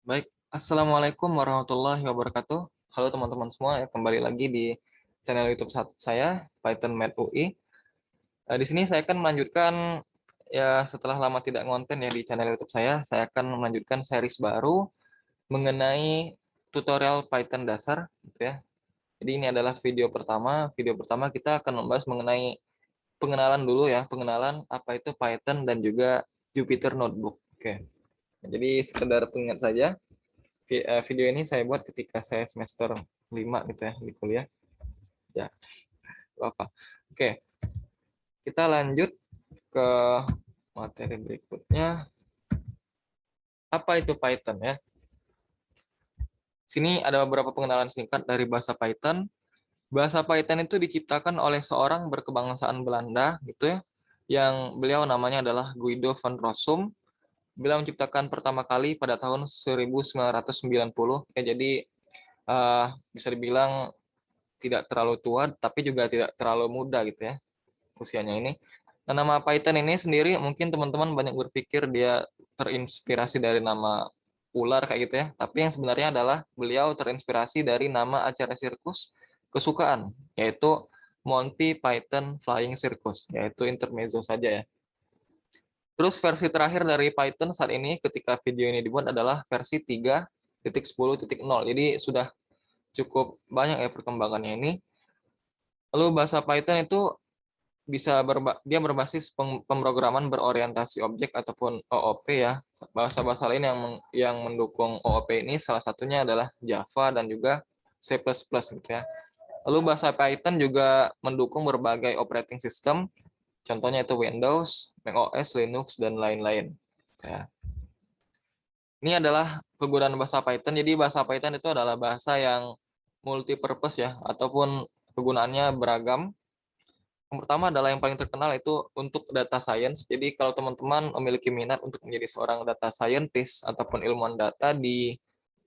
Baik, Assalamualaikum warahmatullahi wabarakatuh. Halo teman-teman semua, ya kembali lagi di channel YouTube saya, Python Math UI. Di sini saya akan melanjutkan ya setelah lama tidak ngonten ya di channel YouTube saya akan melanjutkan series baru mengenai tutorial Python dasar, gitu ya. Jadi ini adalah video pertama. Video pertama kita akan membahas mengenai pengenalan dulu ya, pengenalan apa itu Python dan juga Jupyter Notebook. Oke. Jadi sekedar pengingat saja. Video ini saya buat ketika saya semester 5 gitu ya di kuliah. Ya, apa. Oke, kita lanjut ke materi berikutnya. Apa itu Python ya? Sini ada beberapa pengenalan singkat dari bahasa Python. Bahasa Python itu diciptakan oleh seorang berkebangsaan Belanda gitu ya, yang beliau namanya adalah Guido van Rossum. Beliau menciptakan pertama kali pada tahun 1990. Ya, jadi bisa dibilang tidak terlalu tua, tapi juga tidak terlalu muda gitu ya usianya ini. Nah, nama Python ini sendiri mungkin teman-teman banyak berpikir dia terinspirasi dari nama ular kayak gitu ya. Tapi yang sebenarnya adalah beliau terinspirasi dari nama acara sirkus kesukaan, yaitu Monty Python Flying Circus, yaitu intermezzo saja ya. Terus versi terakhir dari Python saat ini ketika video ini dibuat adalah versi 3.10.0. Jadi sudah cukup banyak ya perkembangannya ini. Lalu bahasa Python itu dia berbasis pemrograman berorientasi objek ataupun OOP ya. Bahasa-bahasa lain yang mendukung OOP ini salah satunya adalah Java dan juga C++ gitu ya. Lalu bahasa Python juga mendukung berbagai operating system, contohnya itu Windows, macOS, Linux dan lain-lain. Ya. Ini adalah kegunaan bahasa Python. Jadi bahasa Python itu adalah bahasa yang multi-purpose ya, ataupun kegunaannya beragam. Yang pertama adalah yang paling terkenal itu untuk data science. Jadi kalau teman-teman memiliki minat untuk menjadi seorang data scientist ataupun ilmuwan data di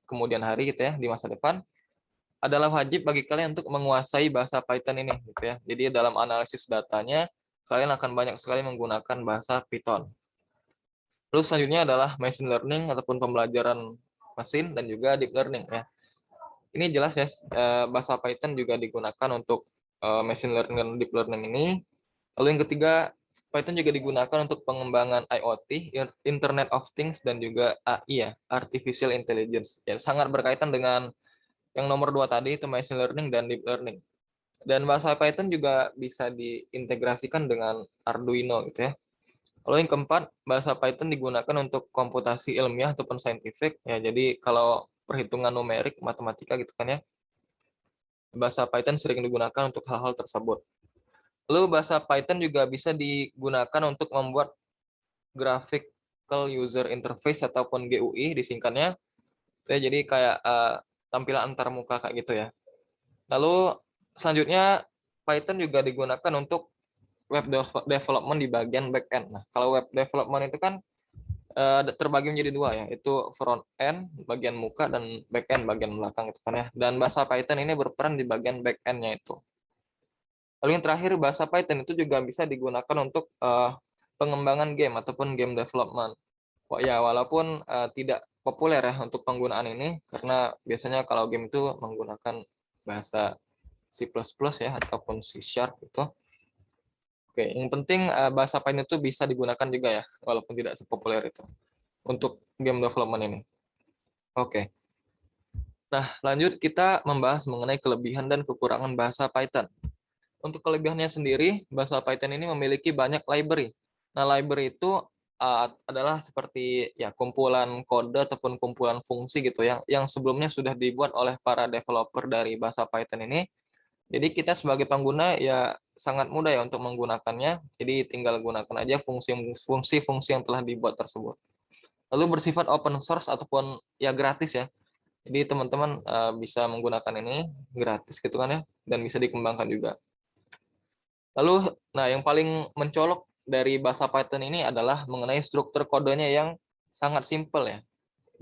kemudian hari gitu ya, di masa depan, adalah wajib bagi kalian untuk menguasai bahasa Python ini gitu ya. Jadi dalam analisis datanya, kalian akan banyak sekali menggunakan bahasa Python. Lalu selanjutnya adalah machine learning ataupun pembelajaran mesin dan juga deep learning ya. Ini jelas ya, bahasa Python juga digunakan untuk machine learning dan deep learning ini. Lalu yang ketiga, Python juga digunakan untuk pengembangan IoT, Internet of Things, dan juga AI ya, Artificial Intelligence. Ya, sangat berkaitan dengan yang nomor dua tadi, itu machine learning dan deep learning. Dan bahasa Python juga bisa diintegrasikan dengan Arduino gitu ya. Lalu yang keempat, bahasa Python digunakan untuk komputasi ilmiah ataupun scientific. Ya, jadi kalau perhitungan numerik, matematika gitu kan ya, bahasa Python sering digunakan untuk hal-hal tersebut. Lalu bahasa Python juga bisa digunakan untuk membuat graphical user interface ataupun GUI disingkatnya. Jadi kayak tampilan antarmuka kayak gitu ya. Lalu selanjutnya Python juga digunakan untuk web development di bagian back end. Nah, kalau web development itu kan terbagi menjadi dua ya, itu front end bagian muka dan back end bagian belakang itu kan ya. Dan bahasa Python ini berperan di bagian back end-nya itu. Lalu yang terakhir, bahasa Python itu juga bisa digunakan untuk pengembangan game ataupun game development. Ya, walaupun tidak populer ya untuk penggunaan ini, karena biasanya kalau game itu menggunakan bahasa C++ ya, ataupun C# gitu. Oke, yang penting bahasa Python itu bisa digunakan juga ya, walaupun tidak sepopuler itu untuk game development ini. Oke. Nah, lanjut kita membahas mengenai kelebihan dan kekurangan bahasa Python. Untuk kelebihannya sendiri, bahasa Python ini memiliki banyak library. Nah, library itu adalah seperti ya kumpulan kode ataupun kumpulan fungsi gitu yang sebelumnya sudah dibuat oleh para developer dari bahasa Python ini. Jadi kita sebagai pengguna ya sangat mudah ya untuk menggunakannya. Jadi tinggal gunakan aja fungsi-fungsi yang telah dibuat tersebut. Lalu bersifat open source ataupun ya gratis ya. Jadi teman-teman bisa menggunakan ini gratis gitu kan ya, dan bisa dikembangkan juga. Lalu, nah yang paling mencolok dari bahasa Python ini adalah mengenai struktur kodenya yang sangat simpel ya,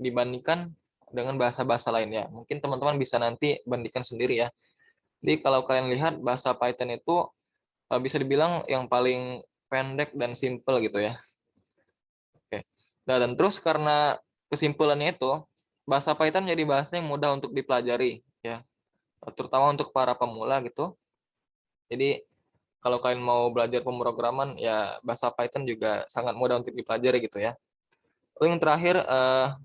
dibandingkan dengan bahasa-bahasa lainnya. Mungkin teman-teman bisa nanti bandingkan sendiri ya. Jadi kalau kalian lihat bahasa Python itu bisa dibilang yang paling pendek dan simpel gitu ya. Oke. Nah, dan terus karena kesimpulannya itu, bahasa Python jadi bahasa yang mudah untuk dipelajari ya, terutama untuk para pemula gitu. Jadi kalau kalian mau belajar pemrograman ya bahasa Python juga sangat mudah untuk dipelajari gitu ya. Lalu yang terakhir,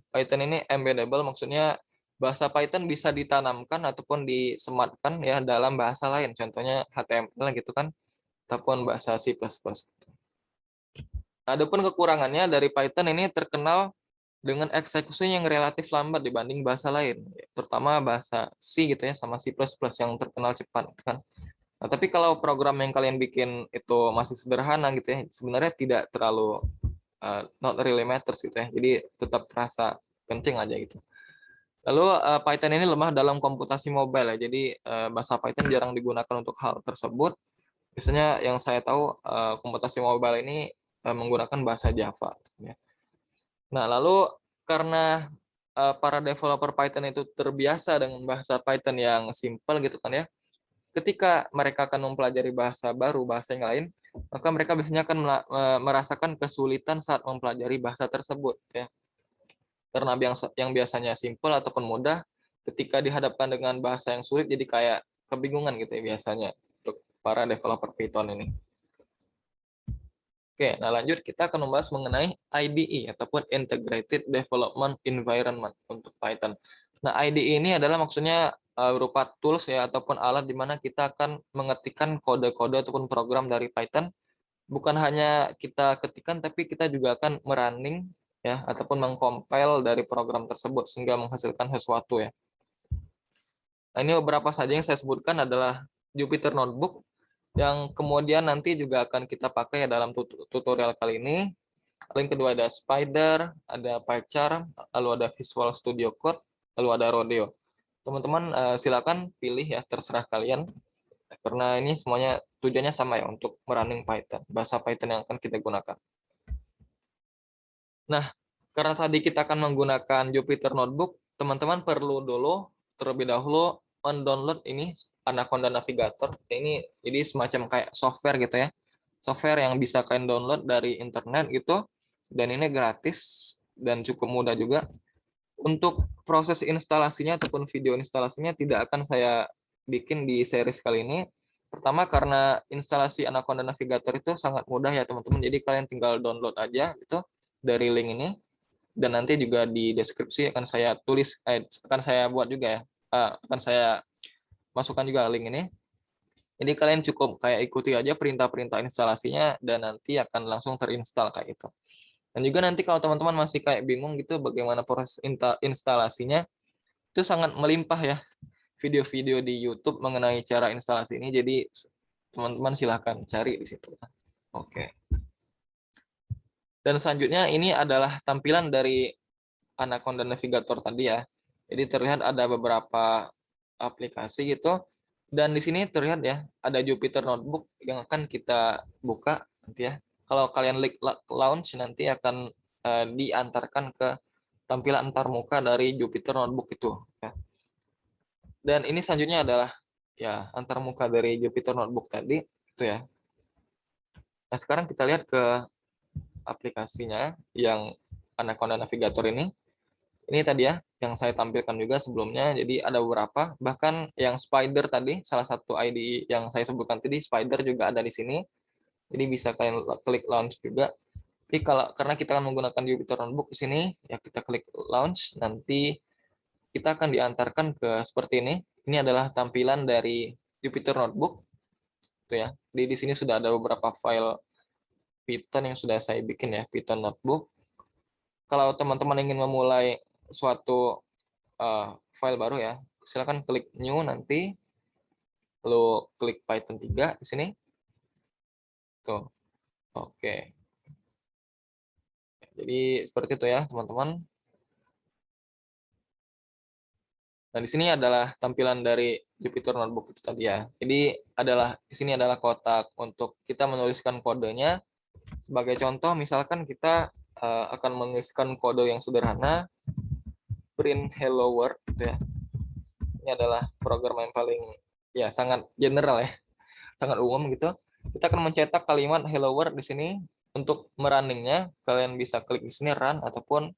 Python ini embeddable, maksudnya bahasa Python bisa ditanamkan ataupun disematkan ya dalam bahasa lain, contohnya HTML gitu kan, ataupun bahasa C++. Adapun kekurangannya dari Python ini terkenal dengan eksekusi yang relatif lambat dibanding bahasa lain, terutama bahasa C gitu ya sama C++ yang terkenal cepat kan. Nah, tapi kalau program yang kalian bikin itu masih sederhana gitu ya, sebenarnya tidak terlalu not really matters gitu ya. Jadi tetap terasa kencing aja gitu. Lalu Python ini lemah dalam komputasi mobile ya. Jadi bahasa Python jarang digunakan untuk hal tersebut. Biasanya yang saya tahu komputasi mobile ini menggunakan bahasa Java ya. Nah, lalu karena para developer Python itu terbiasa dengan bahasa Python yang simple gitu kan ya. Ketika mereka akan mempelajari bahasa baru, bahasa yang lain, maka mereka biasanya akan merasakan kesulitan saat mempelajari bahasa tersebut ya. Karena yang biasanya simple ataupun mudah, ketika dihadapkan dengan bahasa yang sulit jadi kayak kebingungan gitu ya biasanya untuk para developer Python ini. Oke, nah lanjut kita akan membahas mengenai IDE ataupun Integrated Development Environment untuk Python. Nah, IDE ini adalah maksudnya berupa tools ya ataupun alat di mana kita akan mengetikkan kode-kode ataupun program dari Python. Bukan hanya kita ketikkan tapi kita juga akan merunning ya ataupun mengcompile dari program tersebut sehingga menghasilkan sesuatu ya. Nah, ini beberapa saja yang saya sebutkan adalah Jupyter Notebook yang kemudian nanti juga akan kita pakai dalam tutorial kali ini. Lalu yang kedua ada Spider, ada PyCharm, lalu ada Visual Studio Code, lalu ada Rodeo. Teman-teman silakan pilih ya, terserah kalian. Karena ini semuanya tujuannya sama ya untuk merunning Python, bahasa Python yang akan kita gunakan. Nah, karena tadi kita akan menggunakan Jupyter Notebook, teman-teman perlu dulu terlebih dahulu mendownload ini Anaconda Navigator. Ini jadi semacam kayak software gitu ya. Software yang bisa kalian download dari internet gitu. Dan ini gratis dan cukup mudah juga. Untuk proses instalasinya ataupun video instalasinya tidak akan saya bikin di series kali ini. Pertama karena instalasi Anaconda Navigator itu sangat mudah ya teman-teman. Jadi kalian tinggal download aja gitu dari link ini. Dan nanti juga di deskripsi akan saya tulis, akan saya buat juga ya. Akan saya masukkan juga link ini. Jadi kalian cukup kayak ikuti aja perintah-perintah instalasinya dan nanti akan langsung terinstall kayak itu. Dan juga nanti kalau teman-teman masih kayak bingung gitu bagaimana proses instalasinya, itu sangat melimpah ya video-video di YouTube mengenai cara instalasi ini. Jadi teman-teman silahkan cari di situ. Oke. Dan selanjutnya ini adalah tampilan dari Anaconda Navigator tadi ya. Jadi terlihat ada beberapa aplikasi gitu. Dan di sini terlihat ya, ada Jupyter Notebook yang akan kita buka nanti ya. Kalau kalian klik launch nanti akan diantarkan ke tampilan antarmuka dari Jupyter Notebook itu ya. Dan ini selanjutnya adalah ya antarmuka dari Jupyter Notebook tadi itu ya. Nah, sekarang kita lihat ke aplikasinya yang Anaconda Navigator ini. Ini tadi ya yang saya tampilkan juga sebelumnya. Jadi ada beberapa, bahkan yang Spider tadi salah satu IDE yang saya sebutkan tadi, Spider juga ada di sini. Jadi bisa kalian klik launch juga. Tapi karena kita akan menggunakan Jupyter Notebook di sini, ya kita klik launch, nanti kita akan diantarkan ke seperti ini. Ini adalah tampilan dari Jupyter Notebook, itu ya. Jadi di sini sudah ada beberapa file Python yang sudah saya bikin ya, Python Notebook. Kalau teman-teman ingin memulai suatu file baru ya, silakan klik new nanti, lalu klik Python 3 di sini. Tuh, oke. Jadi seperti itu ya teman-teman. Nah di sini adalah tampilan dari Jupyter Notebook itu tadi ya. Jadi di sini adalah kotak untuk kita menuliskan kodenya. Sebagai contoh, misalkan kita akan menuliskan kode yang sederhana, print hello world gitu ya. Ini adalah program yang paling ya sangat general ya, sangat umum gitu. Kita akan mencetak kalimat hello world di sini. Untuk merunningnya, kalian bisa klik di sini run ataupun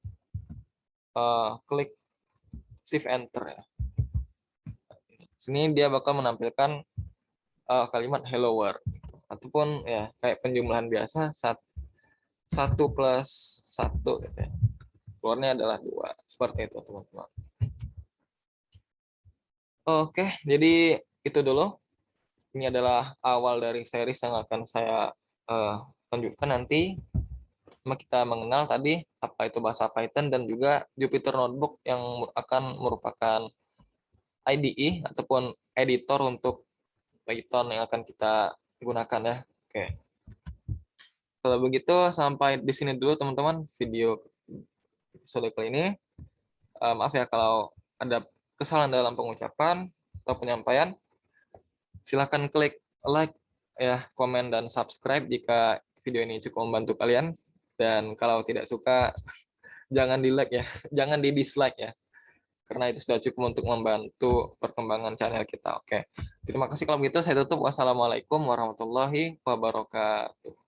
klik Shift Enter ya. Sini dia bakal menampilkan kalimat hello world ataupun ya kayak penjumlahan biasa 1+1 gitu ya. Keluarnya adalah 2. Seperti itu teman-teman. Oke, jadi itu dulu. Ini adalah awal dari series yang akan saya tunjukkan nanti. Kita mengenal tadi apa itu bahasa Python dan juga Jupyter Notebook yang akan merupakan IDE ataupun editor untuk Python yang akan kita gunakan ya. Oke. Kalau begitu sampai di sini dulu teman-teman video episode kali ini. Maaf ya kalau ada kesalahan dalam pengucapan atau penyampaian. Silahkan klik like, ya, komen, dan subscribe jika video ini cukup membantu kalian. Dan kalau tidak suka, jangan di like ya, jangan di dislike ya. Karena itu sudah cukup untuk membantu perkembangan channel kita. Oke, terima kasih kalau begitu. Saya tutup. Wassalamualaikum warahmatullahi wabarakatuh.